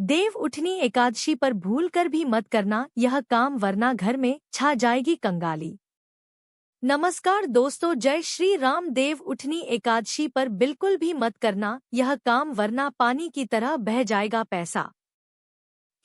देव उठनी एकादशी पर भूल कर भी मत करना यह काम, वरना घर में छा जाएगी कंगाली। नमस्कार दोस्तों, जय श्री राम। देव उठनी एकादशी पर बिल्कुल भी मत करना यह काम, वरना पानी की तरह बह जाएगा पैसा।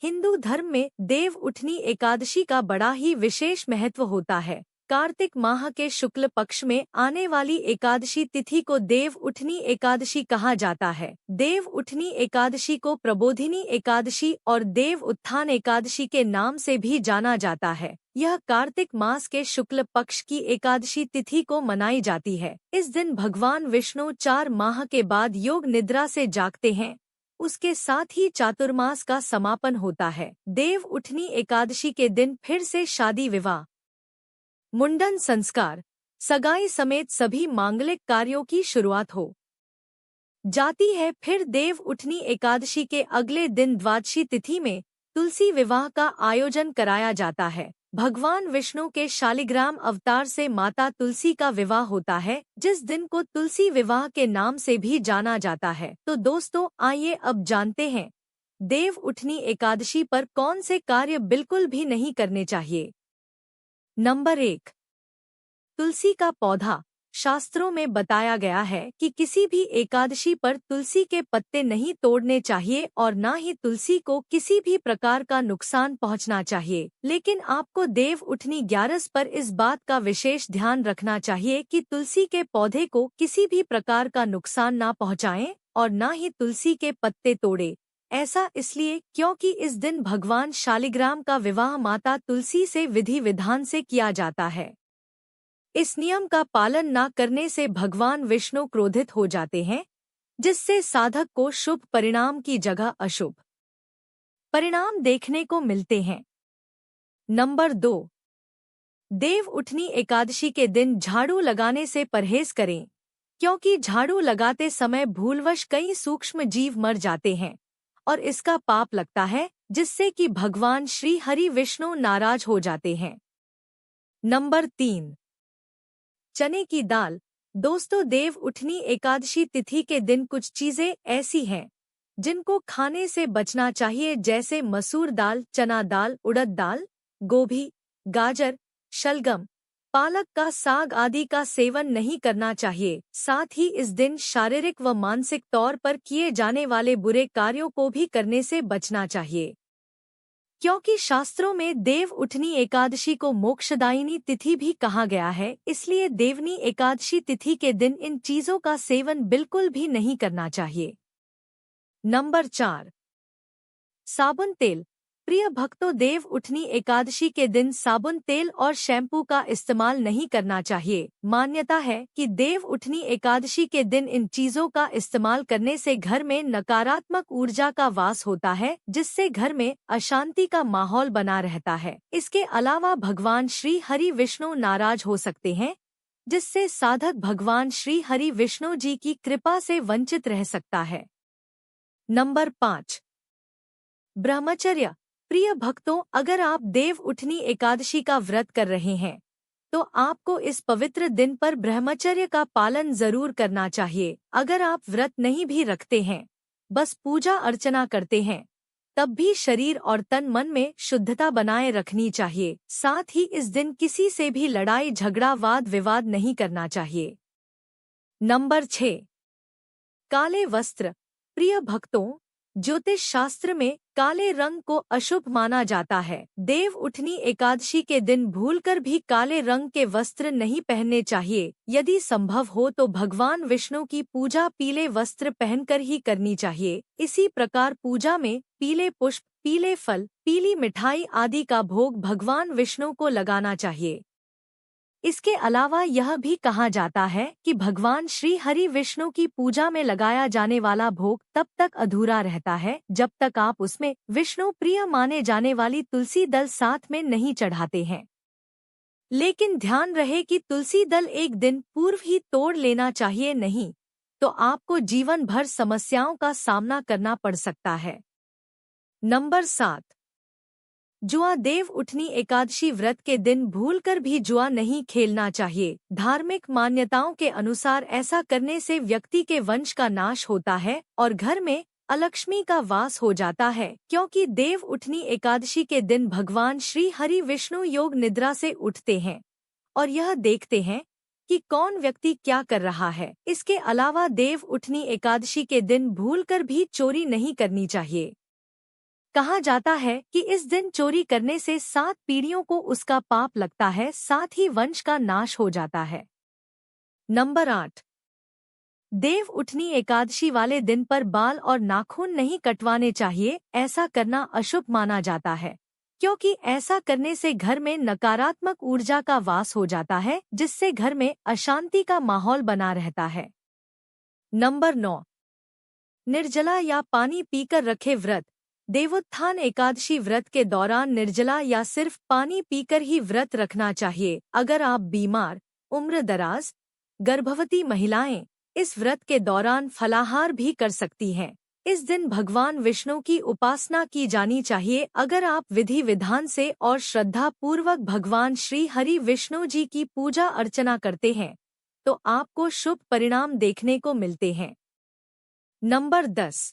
हिंदू धर्म में देव उठनी एकादशी का बड़ा ही विशेष महत्व होता है। कार्तिक माह के शुक्ल पक्ष में आने वाली एकादशी तिथि को देव उठनी एकादशी कहा जाता है। देव उठनी एकादशी को प्रबोधिनी एकादशी और देव उत्थान एकादशी के नाम से भी जाना जाता है। यह कार्तिक मास के शुक्ल पक्ष की एकादशी तिथि को मनाई जाती है। इस दिन भगवान विष्णु 4 माह के बाद योग निद्रा से जागते हैं। उसके साथ ही चातुर्मास का समापन होता है। देव उठनी एकादशी के दिन फिर से शादी विवाह, मुंडन संस्कार, सगाई समेत सभी मांगलिक कार्यों की शुरुआत हो जाती है। फिर देव उठनी एकादशी के अगले दिन द्वादशी तिथि में तुलसी विवाह का आयोजन कराया जाता है। भगवान विष्णु के शालिग्राम अवतार से माता तुलसी का विवाह होता है, जिस दिन को तुलसी विवाह के नाम से भी जाना जाता है। तो दोस्तों, आइए अब जानते हैं देव उठनी एकादशी पर कौन से कार्य बिल्कुल भी नहीं करने चाहिए। नंबर 1, तुलसी का पौधा। शास्त्रों में बताया गया है कि किसी भी एकादशी पर तुलसी के पत्ते नहीं तोड़ने चाहिए और न ही तुलसी को किसी भी प्रकार का नुकसान पहुंचना चाहिए। लेकिन आपको देव उठनी 11 पर इस बात का विशेष ध्यान रखना चाहिए कि तुलसी के पौधे को किसी भी प्रकार का नुकसान न पहुंचाएं और न ही तुलसी के पत्ते तोड़े। ऐसा इसलिए क्योंकि इस दिन भगवान शालिग्राम का विवाह माता तुलसी से विधि विधान से किया जाता है। इस नियम का पालन न करने से भगवान विष्णु क्रोधित हो जाते हैं, जिससे साधक को शुभ परिणाम की जगह अशुभ परिणाम देखने को मिलते हैं। नंबर 2, देव उठनी एकादशी के दिन झाड़ू लगाने से परहेज करें, क्योंकि झाड़ू लगाते समय भूलवश कई सूक्ष्म जीव मर जाते हैं और इसका पाप लगता है, जिससे कि भगवान श्री हरि विष्णु नाराज हो जाते हैं। नंबर 3, चने की दाल। दोस्तों, देव उठनी एकादशी तिथि के दिन कुछ चीजें ऐसी हैं जिनको खाने से बचना चाहिए, जैसे मसूर दाल, चना दाल, उड़द दाल, गोभी, गाजर, शलगम, पालक का साग आदि का सेवन नहीं करना चाहिए। साथ ही इस दिन शारीरिक व मानसिक तौर पर किए जाने वाले बुरे कार्यों को भी करने से बचना चाहिए, क्योंकि शास्त्रों में देव उठनी एकादशी को मोक्षदायिनी तिथि भी कहा गया है। इसलिए देवनी एकादशी तिथि के दिन इन चीजों का सेवन बिल्कुल भी नहीं करना चाहिए। नंबर 4, साबुन तेल। प्रिय भक्तों, देव उठनी एकादशी के दिन साबुन तेल और शैम्पू का इस्तेमाल नहीं करना चाहिए। मान्यता है कि देव उठनी एकादशी के दिन इन चीजों का इस्तेमाल करने से घर में नकारात्मक ऊर्जा का वास होता है, जिससे घर में अशांति का माहौल बना रहता है। इसके अलावा भगवान श्री हरि विष्णु नाराज हो सकते हैं, जिससे साधक भगवान श्री हरि विष्णु जी की कृपा से वंचित रह सकता है। नंबर 5, ब्रह्मचर्य। प्रिय भक्तों, अगर आप देव उठनी एकादशी का व्रत कर रहे हैं तो आपको इस पवित्र दिन पर ब्रह्मचर्य का पालन जरूर करना चाहिए। अगर आप व्रत नहीं भी रखते हैं, बस पूजा अर्चना करते हैं, तब भी शरीर और तन मन में शुद्धता बनाए रखनी चाहिए। साथ ही इस दिन किसी से भी लड़ाई झगड़ा वाद विवाद नहीं करना चाहिए। नंबर 6, काले वस्त्र। प्रिय भक्तों, ज्योतिष शास्त्र में काले रंग को अशुभ माना जाता है। देव उठनी एकादशी के दिन भूलकर भी काले रंग के वस्त्र नहीं पहनने चाहिए। यदि संभव हो तो भगवान विष्णु की पूजा पीले वस्त्र पहनकर ही करनी चाहिए। इसी प्रकार पूजा में पीले पुष्प, पीले फल, पीली मिठाई आदि का भोग भगवान विष्णु को लगाना चाहिए। इसके अलावा यह भी कहा जाता है कि भगवान श्री हरि विष्णु की पूजा में लगाया जाने वाला भोग तब तक अधूरा रहता है जब तक आप उसमें विष्णु प्रिय माने जाने वाली तुलसी दल साथ में नहीं चढ़ाते हैं। लेकिन ध्यान रहे कि तुलसी दल एक दिन पूर्व ही तोड़ लेना चाहिए, नहीं तो आपको जीवन भर समस्याओं का सामना करना पड़ सकता है। नंबर 7, जुआ। देव उठनी एकादशी व्रत के दिन भूलकर भी जुआ नहीं खेलना चाहिए। धार्मिक मान्यताओं के अनुसार ऐसा करने से व्यक्ति के वंश का नाश होता है और घर में अलक्ष्मी का वास हो जाता है, क्योंकि देव उठनी एकादशी के दिन भगवान श्री हरि विष्णु योग निद्रा से उठते हैं और यह देखते हैं कि कौन व्यक्ति क्या कर रहा है। इसके अलावा देव उठनी एकादशी के दिन भूलकर भी चोरी नहीं करनी चाहिए। कहा जाता है कि इस दिन चोरी करने से 7 पीढ़ियों को उसका पाप लगता है, साथ ही वंश का नाश हो जाता है। नंबर 8, देव उठनी एकादशी वाले दिन पर बाल और नाखून नहीं कटवाने चाहिए। ऐसा करना अशुभ माना जाता है, क्योंकि ऐसा करने से घर में नकारात्मक ऊर्जा का वास हो जाता है, जिससे घर में अशांति का माहौल बना रहता है। नंबर 9, निर्जला या पानी पीकर रखे व्रत। देवोत्थान एकादशी व्रत के दौरान निर्जला या सिर्फ पानी पीकर ही व्रत रखना चाहिए। अगर आप बीमार, उम्रदराज, गर्भवती महिलाएं इस व्रत के दौरान फलाहार भी कर सकती हैं। इस दिन भगवान विष्णु की उपासना की जानी चाहिए। अगर आप विधि विधान से और श्रद्धा पूर्वक भगवान श्री हरि विष्णु जी की पूजा अर्चना करते हैं तो आपको शुभ परिणाम देखने को मिलते हैं। नंबर 10,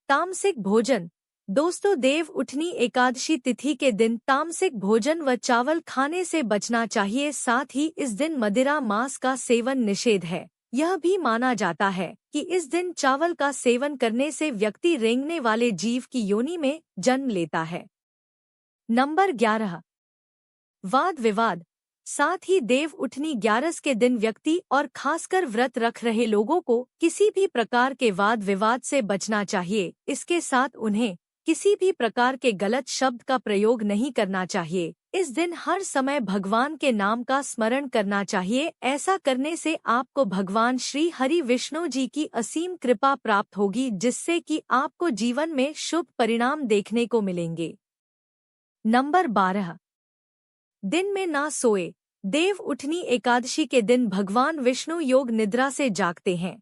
तामसिक भोजन। दोस्तों, देव उठनी एकादशी तिथि के दिन तामसिक भोजन व चावल खाने से बचना चाहिए। साथ ही इस दिन मदिरा मांस का सेवन निषेध है। यह भी माना जाता है कि इस दिन चावल का सेवन करने से व्यक्ति रेंगने वाले जीव की योनि में जन्म लेता है। नंबर 11, वाद विवाद। साथ ही देव उठनी 11 के दिन व्यक्ति और खासकर व्रत रख रहे लोगों को किसी भी प्रकार के वाद विवाद से बचना चाहिए। इसके साथ उन्हें किसी भी प्रकार के गलत शब्द का प्रयोग नहीं करना चाहिए। इस दिन हर समय भगवान के नाम का स्मरण करना चाहिए। ऐसा करने से आपको भगवान श्री हरि विष्णु जी की असीम कृपा प्राप्त होगी, जिससे कि आपको जीवन में शुभ परिणाम देखने को मिलेंगे। नंबर 12, दिन में ना सोए। देव उठनी एकादशी के दिन भगवान विष्णु योग निद्रा से जागते हैं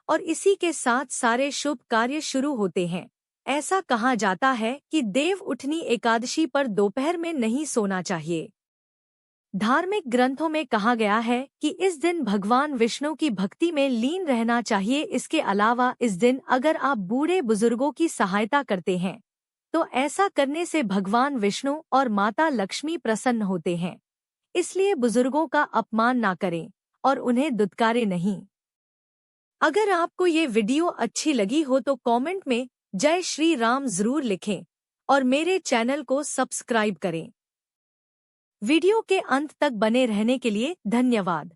और इसी के साथ सारे शुभ कार्य शुरू होते हैं। ऐसा कहा जाता है कि देव उठनी एकादशी पर दोपहर में नहीं सोना चाहिए। धार्मिक ग्रंथों में कहा गया है कि इस दिन भगवान विष्णु की भक्ति में लीन रहना चाहिए। इसके अलावा इस दिन अगर आप बूढ़े बुजुर्गों की सहायता करते हैं तो ऐसा करने से भगवान विष्णु और माता लक्ष्मी प्रसन्न होते हैं। इसलिए बुजुर्गों का अपमान ना करें और उन्हें दुत्कारें नहीं। अगर आपको ये वीडियो अच्छी लगी हो तो कमेंट में जय श्री राम जरूर लिखें और मेरे चैनल को सब्सक्राइब करें। वीडियो के अंत तक बने रहने के लिए धन्यवाद।